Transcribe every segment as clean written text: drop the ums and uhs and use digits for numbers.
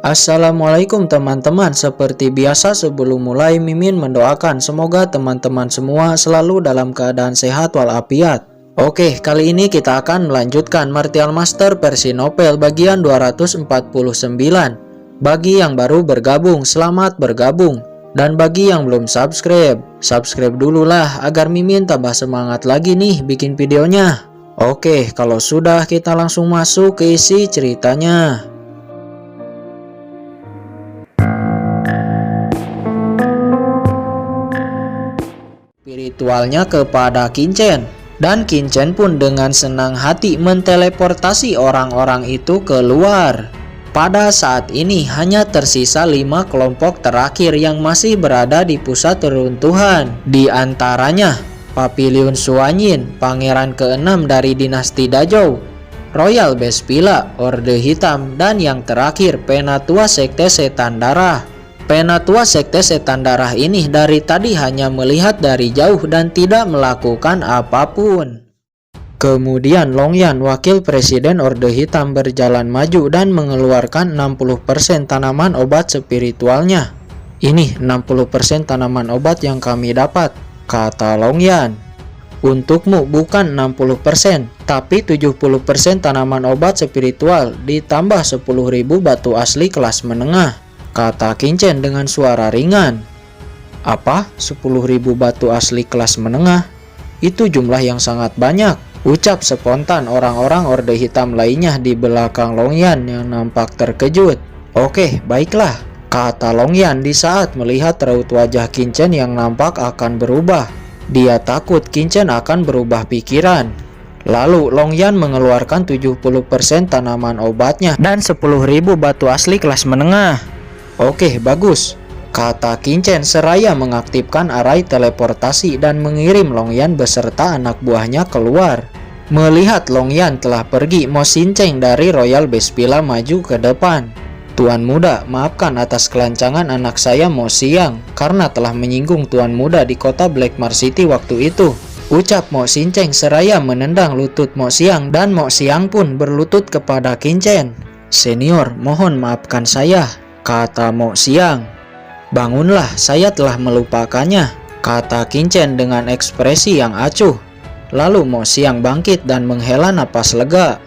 Assalamualaikum teman-teman. Seperti biasa sebelum mulai Mimin mendoakan semoga teman-teman semua selalu dalam keadaan sehat walafiat. Oke, kali ini kita akan melanjutkan Martial Master versi novel bagian 249. Bagi yang baru bergabung, selamat bergabung. Dan bagi yang belum subscribe, subscribe dulu lah agar Mimin tambah semangat lagi nih bikin videonya. Oke, kalau sudah kita langsung masuk ke isi ceritanya. Spiritualnya kepada Kincen, dan Kincen pun dengan senang hati menteleportasi orang-orang itu keluar. Pada saat ini hanya tersisa 5 kelompok terakhir yang masih berada di pusat reruntuhan. Di antaranya Papilion Suanyin, pangeran ke-6 dari dinasti Dazhou, Royal Bespila, Orde Hitam, dan yang terakhir Penatua Sekte Setan Darah. Penatua Sekte Setan Darah ini dari tadi hanya melihat dari jauh dan tidak melakukan apapun. Kemudian Longyan, wakil presiden Orde Hitam, berjalan maju dan mengeluarkan 60% tanaman obat spiritualnya. Ini 60% tanaman obat yang kami dapat, kata Longyan. Untukmu bukan 60%, tapi 70% tanaman obat spiritual ditambah 10.000 batu asli kelas menengah, kata Kincen dengan suara ringan. Apa? 10.000 batu asli kelas menengah? Itu jumlah yang sangat banyak, ucap spontan orang-orang Orde Hitam lainnya di belakang Longyan yang nampak terkejut. Oke, baiklah, kata Longyan di saat melihat raut wajah Kincen yang nampak akan berubah. Dia takut Kincen akan berubah pikiran. Lalu Longyan mengeluarkan 70% tanaman obatnya dan 10.000 batu asli kelas menengah. Oke, bagus, kata Kincen seraya mengaktifkan arai teleportasi dan mengirim Longyan beserta anak buahnya keluar. Melihat Longyan telah pergi, Mo Xincheng dari Royal Bespila maju ke depan. Tuan Muda, maafkan atas kelancangan anak saya Mo Xiang karena telah menyinggung Tuan Muda di kota Blackmar City waktu itu, ucap Mo Xincheng seraya menendang lutut Mo Xiang, dan Mo Xiang pun berlutut kepada Kincen. Senior, mohon maafkan saya, kata Mo Xiang. Bangunlah, saya telah melupakannya, kata Kincen dengan ekspresi yang acuh. Lalu Mo Xiang bangkit dan menghela napas lega.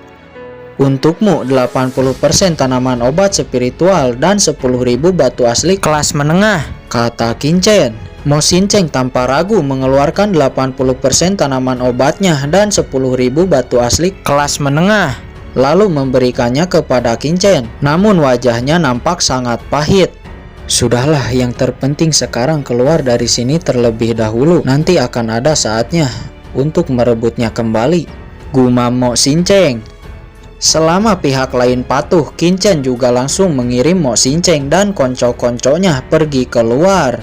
Untukmu 80% tanaman obat spiritual dan 10.000 batu asli kelas menengah, kata Kincen. Mo Xincheng tanpa ragu mengeluarkan 80% tanaman obatnya dan 10.000 batu asli kelas menengah, lalu memberikannya kepada Kincen. Namun wajahnya nampak sangat pahit. Sudahlah, yang terpenting sekarang keluar dari sini terlebih dahulu. Nanti akan ada saatnya untuk merebutnya kembali, gumam Mo Xincheng. Selama pihak lain patuh, Kincen juga langsung mengirim Mo Xincheng dan konco-konconya pergi keluar.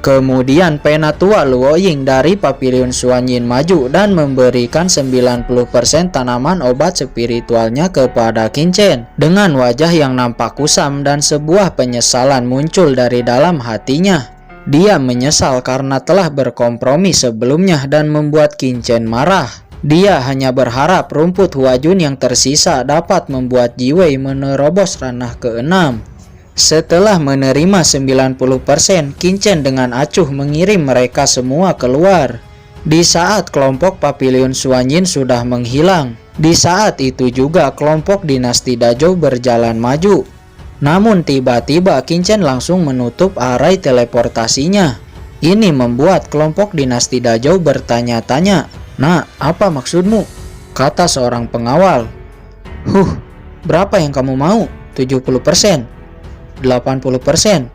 Kemudian Penatua Luoying dari Papilion Suanyin maju dan memberikan 90% tanaman obat spiritualnya kepada Kincen. Dengan wajah yang nampak kusam dan sebuah penyesalan muncul dari dalam hatinya. Dia menyesal karena telah berkompromi sebelumnya dan membuat Kincen marah. Dia hanya berharap rumput Huajun yang tersisa dapat membuat Jiwei menerobos ranah ke-6. Setelah menerima 90%, Kincen dengan acuh mengirim mereka semua keluar. Di saat kelompok Papilion Suanyin sudah menghilang, di saat itu juga kelompok dinasti Dazhou berjalan maju. Namun tiba-tiba Kincen langsung menutup arai teleportasinya. Ini membuat kelompok dinasti Dazhou bertanya-tanya. Nah, apa maksudmu? Kata seorang pengawal. Berapa yang kamu mau? 70%? 80%?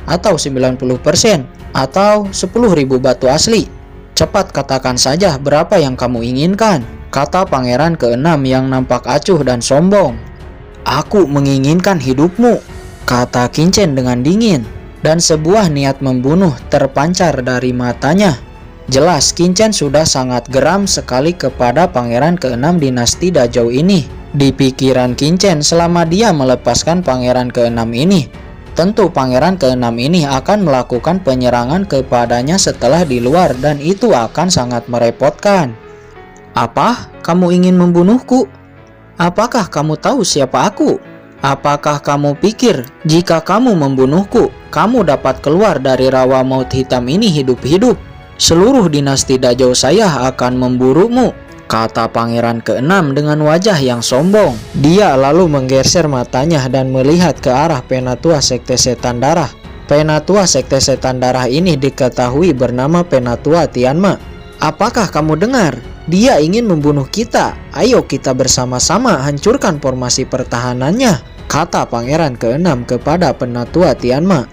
Atau 90%? Atau 10.000 batu asli? Cepat katakan saja berapa yang kamu inginkan, kata pangeran ke-6 yang nampak acuh dan sombong. Aku menginginkan hidupmu, kata Kincen dengan dingin, dan sebuah niat membunuh terpancar dari matanya. Jelas Kincen sudah sangat geram sekali kepada pangeran ke-6 dinasti Dazhou ini. Di pikiran Kincen, selama dia melepaskan pangeran ke-6 ini, tentu pangeran ke-6 ini akan melakukan penyerangan kepadanya setelah di luar, dan itu akan sangat merepotkan. Apa? Kamu ingin membunuhku? Apakah kamu tahu siapa aku? Apakah kamu pikir jika kamu membunuhku, kamu dapat keluar dari rawa maut hitam ini hidup-hidup? Seluruh dinasti Dajjal saya akan memburumu, kata pangeran keenam dengan wajah yang sombong. Dia lalu menggeser matanya dan melihat ke arah Penatua Sekte Setan Darah. Penatua Sekte Setan Darah ini diketahui bernama Penatua Tianma. Apakah kamu dengar? Dia ingin membunuh kita. Ayo kita bersama-sama hancurkan formasi pertahanannya, kata pangeran keenam kepada Penatua Tianma.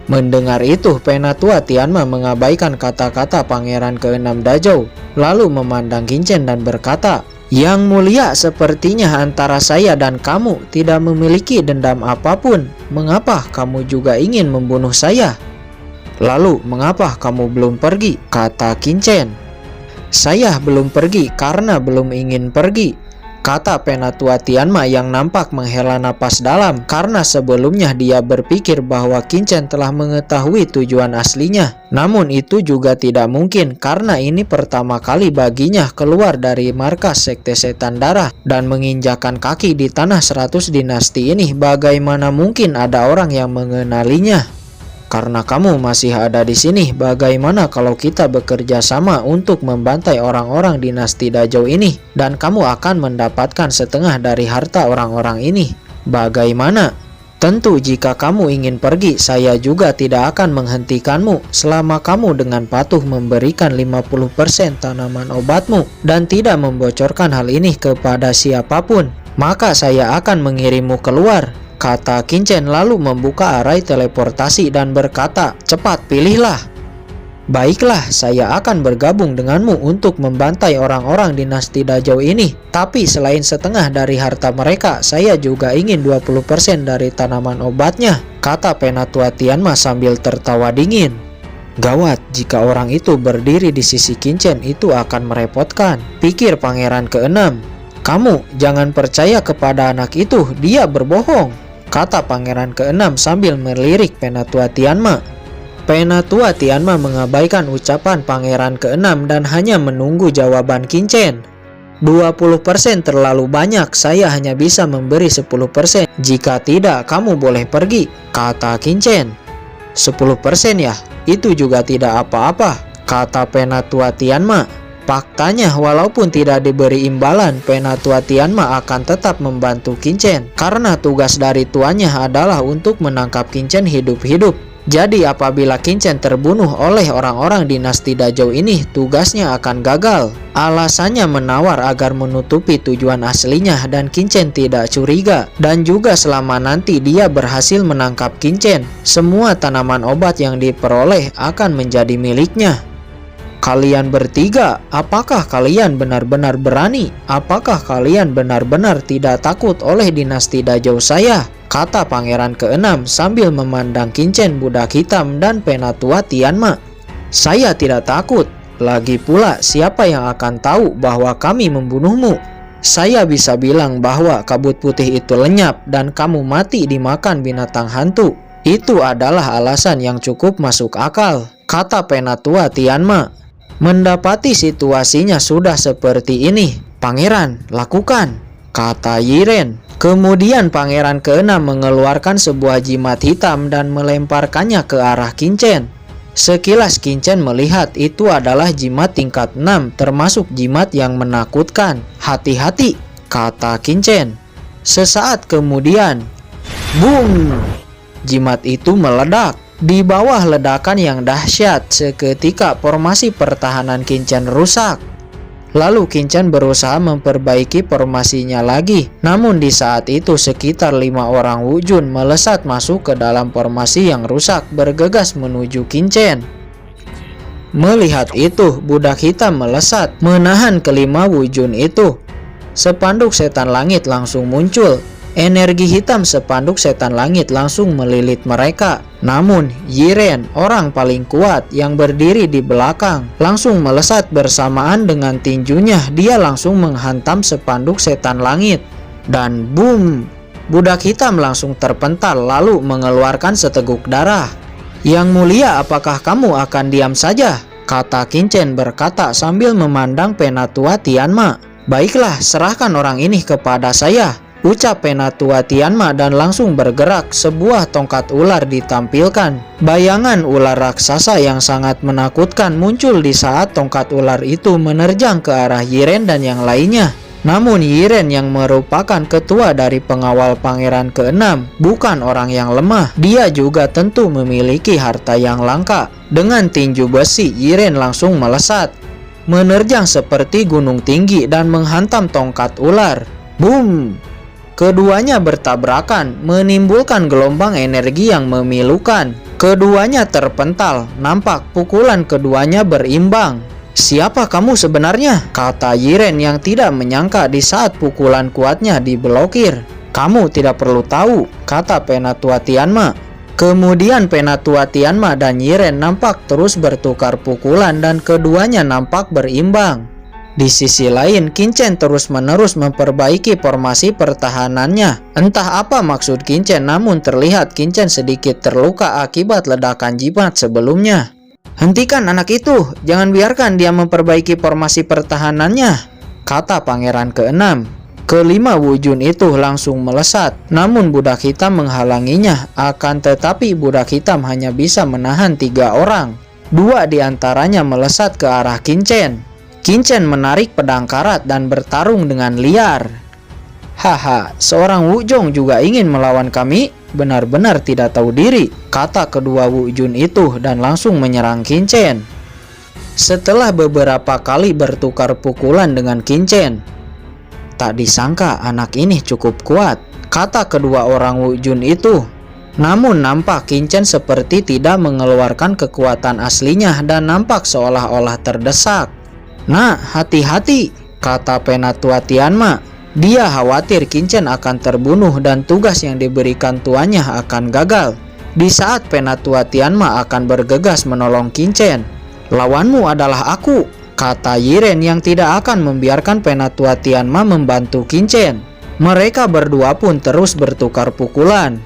Mendengar itu, Penatua Tianma mengabaikan kata-kata pangeran keenam Dajjal, lalu memandang Qin dan berkata, "Yang mulia, sepertinya antara saya dan kamu tidak memiliki dendam apapun. Mengapa kamu juga ingin membunuh saya? Lalu mengapa kamu belum pergi?" kata Qin. "Saya belum pergi karena belum ingin pergi," kata Penatua Tianma yang nampak menghela napas dalam karena sebelumnya dia berpikir bahwa Qin telah mengetahui tujuan aslinya. Namun itu juga tidak mungkin karena ini pertama kali baginya keluar dari markas Sekte Setan Darah dan menginjakan kaki di tanah 100 dinasti ini. Bagaimana mungkin ada orang yang mengenalinya? Karena kamu masih ada di sini, bagaimana kalau kita bekerja sama untuk membantai orang-orang dinasti Dajjal ini dan kamu akan mendapatkan setengah dari harta orang-orang ini? Bagaimana? Tentu jika kamu ingin pergi, saya juga tidak akan menghentikanmu selama kamu dengan patuh memberikan 50% tanaman obatmu dan tidak membocorkan hal ini kepada siapapun. Maka saya akan mengirimmu keluar, kata Qin lalu membuka arai teleportasi dan berkata, "Cepat pilihlah." "Baiklah, saya akan bergabung denganmu untuk membantai orang-orang dinasti Dajjal ini. Tapi selain setengah dari harta mereka, saya juga ingin 20% dari tanaman obatnya," kata Penatua Tianma sambil tertawa dingin. Gawat, jika orang itu berdiri di sisi Qin itu akan merepotkan, pikir pangeran keenam. "Kamu jangan percaya kepada anak itu, dia berbohong," kata pangeran keenam sambil melirik Penatua Tianma. Penatua Tianma mengabaikan ucapan pangeran keenam dan hanya menunggu jawaban Qin. 20% terlalu banyak, saya hanya bisa memberi 10%. Jika tidak, kamu boleh pergi, kata Qin. 10% ya? Itu juga tidak apa-apa, kata Penatua Tianma. Faktanya, walaupun tidak diberi imbalan, Penatua Tianma akan tetap membantu Qin karena tugas dari tuannya adalah untuk menangkap Qin hidup-hidup. Jadi apabila Qin terbunuh oleh orang-orang dinasti Dajjal ini, tugasnya akan gagal. Alasannya menawar agar menutupi tujuan aslinya dan Qin tidak curiga. Dan juga selama nanti dia berhasil menangkap Qin, semua tanaman obat yang diperoleh akan menjadi miliknya. Kalian bertiga, apakah kalian benar-benar berani? Apakah kalian benar-benar tidak takut oleh dinasti Dajjal saya? Kata pangeran keenam sambil memandang Qin, budak hitam dan Penatua Tianma. "Saya tidak takut. Lagi pula, siapa yang akan tahu bahwa kami membunuhmu? Saya bisa bilang bahwa kabut putih itu lenyap dan kamu mati dimakan binatang hantu. Itu adalah alasan yang cukup masuk akal," kata Penatua Tianma. Mendapati situasinya sudah seperti ini, "Pangeran, lakukan," kata Yiren. Kemudian pangeran keenam mengeluarkan sebuah jimat hitam dan melemparkannya ke arah Qin. Sekilas Qin melihat itu adalah jimat tingkat 6, termasuk jimat yang menakutkan. "Hati-hati," kata Qin. Sesaat kemudian, boom! Jimat itu meledak. Di bawah ledakan yang dahsyat, seketika formasi pertahanan Qin rusak. Lalu Qin berusaha memperbaiki formasinya lagi. Namun di saat itu sekitar 5 orang wujun melesat masuk ke dalam formasi yang rusak, bergegas menuju Qin. Melihat itu, budak hitam melesat menahan kelima wujun itu. Spanduk setan langit langsung muncul. Energi hitam spanduk setan langit langsung melilit mereka. Namun Yiren, orang paling kuat yang berdiri di belakang, langsung melesat bersamaan dengan tinjunya. Dia langsung menghantam spanduk setan langit. Dan boom! Budak hitam langsung terpental lalu mengeluarkan seteguk darah. "Yang mulia, apakah kamu akan diam saja?" kata Qin berkata sambil memandang Penatua Tianma. "Baiklah, serahkan orang ini kepada saya," Ucap Penatua Tianma dan langsung bergerak, sebuah tongkat ular ditampilkan. Bayangan ular raksasa yang sangat menakutkan muncul di saat tongkat ular itu menerjang ke arah Yiren dan yang lainnya. Namun Yiren yang merupakan ketua dari pengawal pangeran ke-6 bukan orang yang lemah. Dia juga tentu memiliki harta yang langka. Dengan tinju besi, Yiren langsung melesat, menerjang seperti gunung tinggi dan menghantam tongkat ular. Boom! Keduanya bertabrakan, menimbulkan gelombang energi yang memilukan. Keduanya terpental, nampak pukulan keduanya berimbang. "Siapa kamu sebenarnya?" kata Yiren yang tidak menyangka di saat pukulan kuatnya diblokir. "Kamu tidak perlu tahu," kata Penatua Tianma. Kemudian Penatua Tianma dan Yiren nampak terus bertukar pukulan dan keduanya nampak berimbang. Di sisi lain, Qin Chen terus-menerus memperbaiki formasi pertahanannya. Entah apa maksud Qin Chen, namun terlihat Qin Chen sedikit terluka akibat ledakan jimat sebelumnya. "Hentikan anak itu, jangan biarkan dia memperbaiki formasi pertahanannya," kata Pangeran ke-6. Kelima wujud itu langsung melesat, namun budak hitam menghalanginya. Akan tetapi budak hitam hanya bisa menahan 3 orang. 2 diantaranya melesat ke arah Qin Chen. Qin Chen menarik pedang karat dan bertarung dengan liar. "Haha, seorang Wuzhong juga ingin melawan kami? Benar-benar tidak tahu diri," kata kedua wujud itu dan langsung menyerang Qin Chen. Setelah beberapa kali bertukar pukulan dengan Qin Chen, "Tak disangka anak ini cukup kuat," kata kedua orang wujud itu. Namun nampak Qin Chen seperti tidak mengeluarkan kekuatan aslinya dan nampak seolah-olah terdesak. "Nah, hati-hati," kata Penatua Tianma. Dia khawatir Qin Chen akan terbunuh dan tugas yang diberikan tuannya akan gagal. Di saat Penatua Tianma akan bergegas menolong Qin Chen, "Lawanmu adalah aku," kata Yiren yang tidak akan membiarkan Penatua Tianma membantu Qin Chen. Mereka berdua pun terus bertukar pukulan.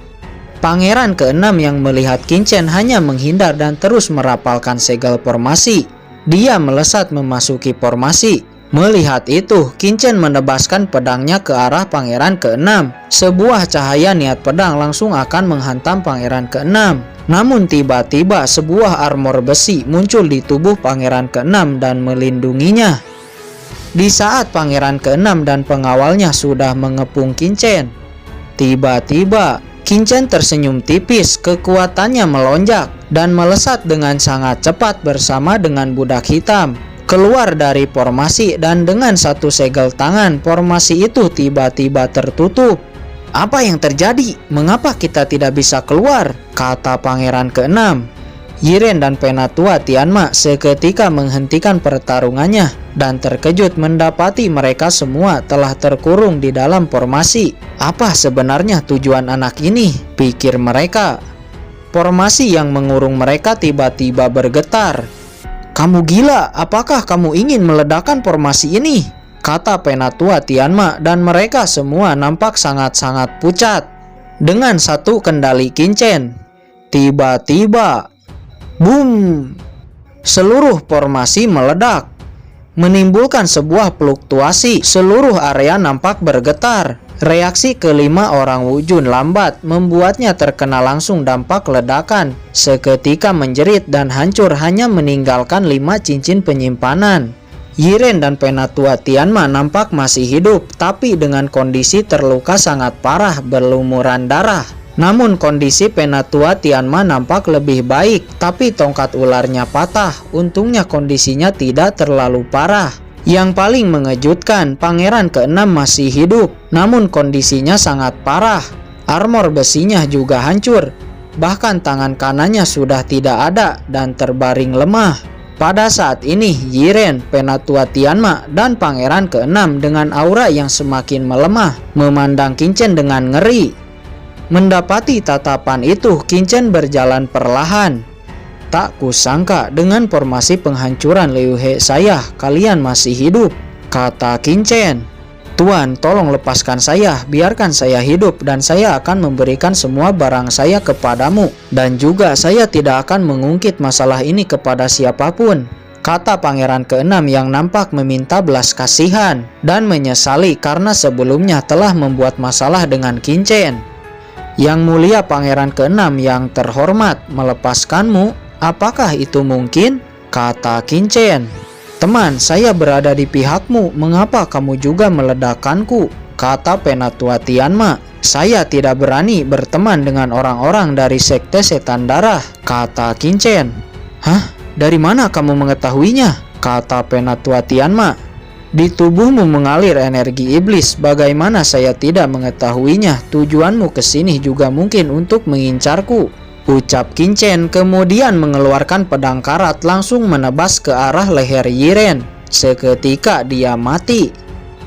Pangeran ke-6 yang melihat Qin Chen hanya menghindar dan terus merapalkan segel formasi. Dia melesat memasuki formasi. Melihat itu, Qin Chen menebaskan pedangnya ke arah Pangeran ke-6. Sebuah cahaya niat pedang langsung akan menghantam Pangeran ke-6. Namun tiba-tiba sebuah armor besi muncul di tubuh Pangeran ke-6 dan melindunginya. Di saat Pangeran ke-6 dan pengawalnya sudah mengepung Qin Chen, tiba-tiba Qin Chen tersenyum tipis, kekuatannya melonjak dan melesat dengan sangat cepat bersama dengan budak hitam keluar dari formasi, dan dengan satu segel tangan formasi itu tiba-tiba tertutup. "Apa yang terjadi? Mengapa kita tidak bisa keluar?" kata Pangeran ke-6. Yiren dan Penatua Tianma seketika menghentikan pertarungannya dan terkejut mendapati mereka semua telah terkurung di dalam formasi. "Apa sebenarnya tujuan anak ini?" pikir mereka. Formasi yang mengurung mereka tiba-tiba bergetar. "Kamu gila, apakah kamu ingin meledakkan formasi ini?" kata Penatua Tianma, dan mereka semua nampak sangat-sangat pucat. Dengan satu kendali Qin Chen, tiba-tiba boom! Seluruh formasi meledak, menimbulkan sebuah fluktuasi. Seluruh area nampak bergetar. Reaksi kelima orang wujud lambat membuatnya terkena langsung dampak ledakan. Seketika menjerit dan hancur, hanya meninggalkan 5 cincin penyimpanan. Yiren dan Penatua Tianma nampak masih hidup, tapi dengan kondisi terluka sangat parah, berlumuran darah. Namun kondisi Penatua Tianma nampak lebih baik, tapi tongkat ularnya patah. Untungnya kondisinya tidak terlalu parah. Yang paling mengejutkan, Pangeran ke-6 masih hidup, namun kondisinya sangat parah. Armor besinya juga hancur, bahkan tangan kanannya sudah tidak ada dan terbaring lemah. Pada saat ini, Yiren, Penatua Tianma, dan Pangeran ke-6 dengan aura yang semakin melemah memandang Qin Chen dengan ngeri. Mendapati tatapan itu, Qin Chen berjalan perlahan. "Tak kusangka dengan formasi penghancuran Liu He saya, kalian masih hidup," kata Qin Chen. "Tuan, tolong lepaskan saya, biarkan saya hidup dan saya akan memberikan semua barang saya kepadamu. Dan juga saya tidak akan mengungkit masalah ini kepada siapapun," kata pangeran keenam yang nampak meminta belas kasihan dan menyesali karena sebelumnya telah membuat masalah dengan Qinchen. Yang mulia pangeran keenam yang terhormat, melepaskanmu, apakah itu mungkin? Kata Qinchen. Teman, saya berada di pihakmu, mengapa kamu juga meledakkanku? Kata Penatua Tianma. Saya tidak berani berteman dengan orang-orang dari sekte setan darah, kata Qinchen. Hah? Dari mana kamu mengetahuinya? Kata Penatua Tianma. Di tubuhmu mengalir energi iblis, bagaimana saya tidak mengetahuinya? Tujuanmu ke sini juga mungkin untuk mengincarku, ucap Qinchen, kemudian mengeluarkan pedang karat langsung menebas ke arah leher Yiren. Seketika dia mati.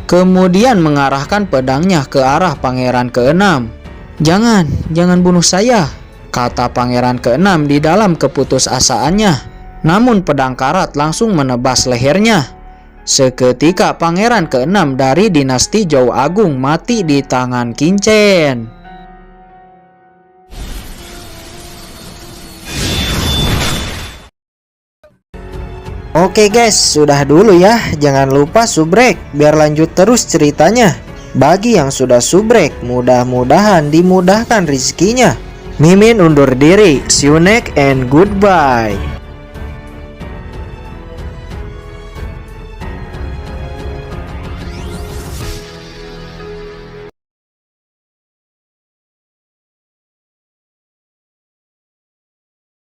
Kemudian mengarahkan pedangnya ke arah pangeran keenam. Jangan bunuh saya, kata pangeran keenam di dalam keputusasaannya. Namun pedang karat langsung menebas lehernya. Seketika pangeran keenam dari dinasti Zhou Agung mati di tangan Qinchen. Oke guys, sudah dulu ya. Jangan lupa subrek biar lanjut terus ceritanya. Bagi yang sudah subrek, mudah-mudahan dimudahkan rezekinya. Mimin undur diri. See you next and goodbye.